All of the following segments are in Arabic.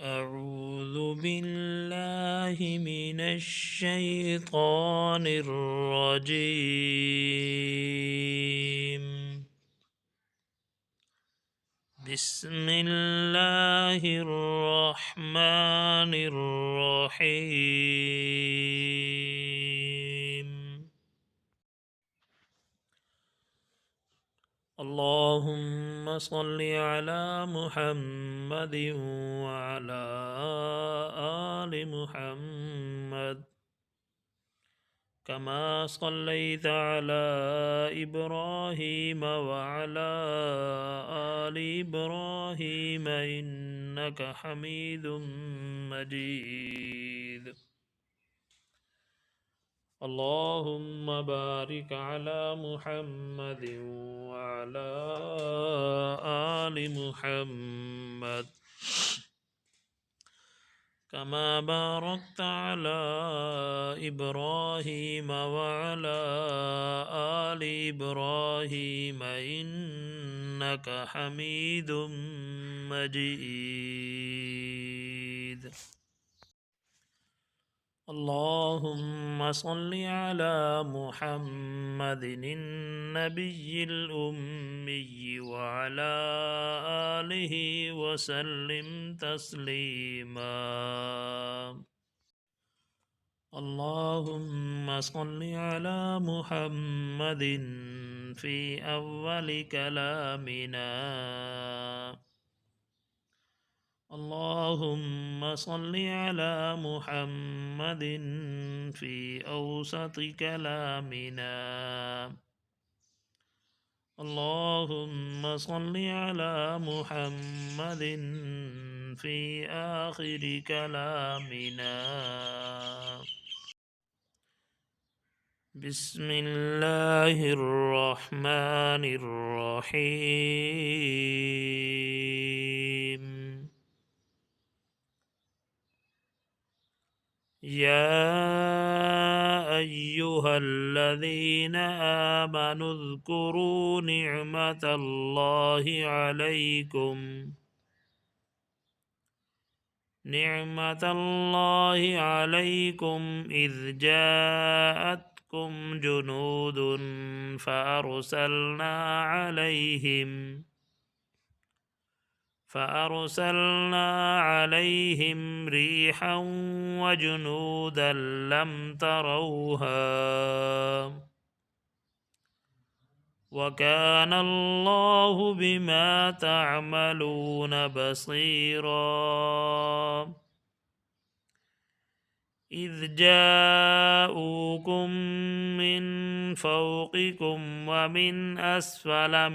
أعوذ بالله من الشيطان الرجيم. بسم الله الرحمن الرحيم. اللهم صل على محمد وعلى آل محمد كما صليت على إبراهيم وعلى آل إبراهيم إنك حميد مجيد. اللهم بارك على محمد وعلى آل محمد كما باركت على إبراهيم وعلى آل إبراهيم إنك حميد مجيد. اللهم صل على محمد النبي الأمي وعلى آله وسلم تسليما. اللهم صل على محمد في أول كلامنا. اللهم صل على محمد في أوسط كلامنا. اللهم صل على محمد في آخر كلامنا. بسم الله الرحمن الرحيم. يا أيها الذين آمنوا اذكروا نعمة الله عليكم إذ جاءتكم جنود فأرسلنا عليهم ريحا وجنودا لم تروها وكان الله بما تعملون بصيرا. إذ جاءوكم من فوقكم ومن أسفل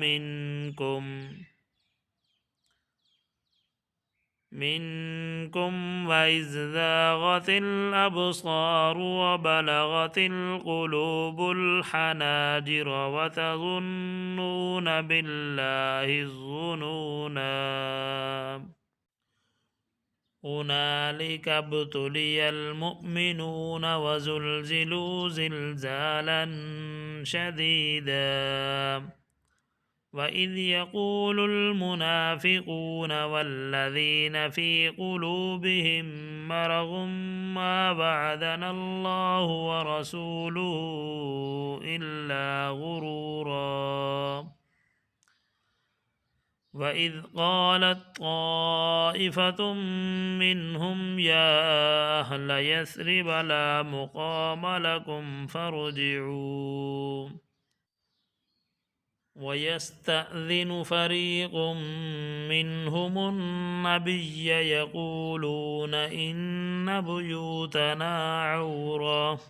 منكم وإذ زاغت الأبصار وبلغت القلوب الحناجر وتظنون بالله الظنونا. هنالك ابتلي المؤمنون وزلزلوا زلزالا شديدا. وإذ يقول المنافقون والذين في قلوبهم مرض ما وعدنا الله ورسوله إلا غرورا. وإذ قالت طائفة منهم يا أهل يثرب لا مقام لكم فارجعوا. ويستأذن فريق منهم النبي يقولون إن بيوتنا عورة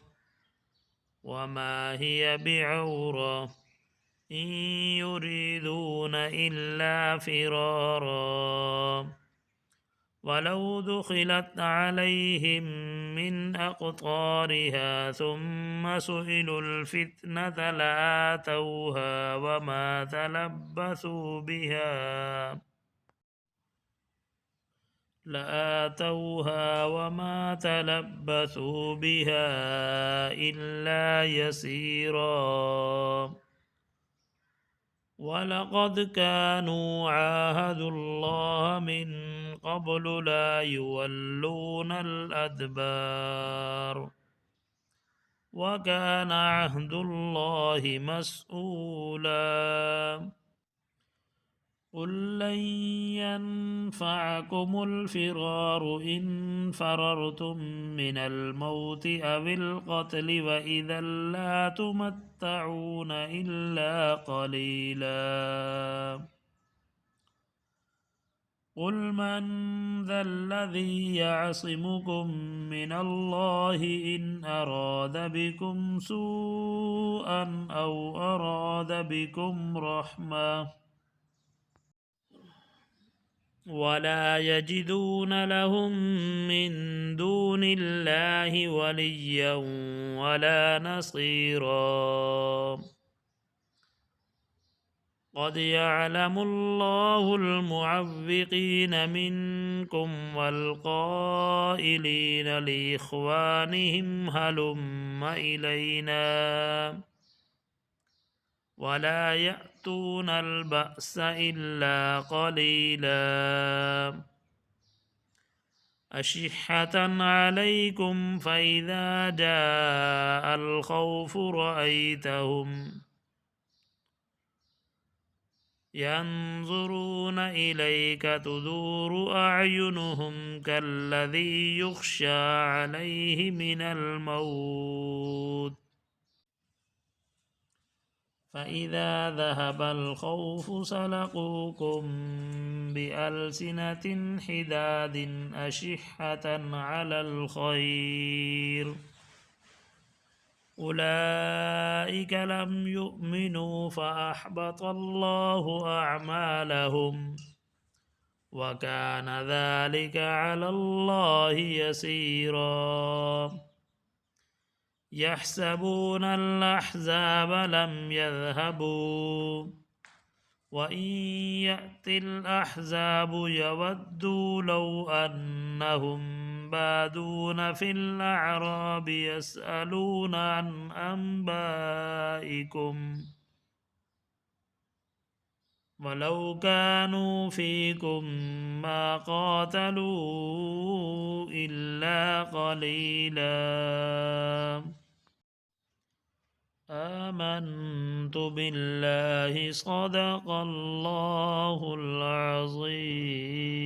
وما هي بعورة إن يريدون إلا فرارا. ولو دخلت عليهم من أقطارها ثم سئلوا الفتنة لآتوها وما تلبثوا بها إلا يسيرا. ولقد كانوا عاهدوا الله من قبل لا يولون الأدبار وكان عهد الله مسؤولا قل لن ينفعكم الفرار إن فررتم من الموت أو القتل وإذا لا تمتعون إلا قليلا قل من ذا الذي يعصمكم من الله إن أراد بكم سوءا أو أراد بكم رحمة ولا يجدون لهم من دون الله وليا ولا نصيرا قد يعلم الله المعوقين منكم والقائلين لإخوانهم هلم إلينا ولا يأتون البأس إلا قليلا أشحة عليكم فإذا جاء الخوف رأيتهم ينظرون إليك تدور أعينهم كالذي يخشى عليه من الموت فإذا ذهب الخوف سلقوكم بألسنة حداد أشحة على الخير أولئك لم يؤمنوا فأحبط الله أعمالهم وكان ذلك على الله يسيرا يحسبون الأحزاب لم يذهبوا وإن يأتي الأحزاب يودوا لو أنهم بادون في الأعراب يسألون عن أنبائكم ولو كانوا فيكم ما قاتلوا إلا قليلا آمنت بالله صدق الله العظيم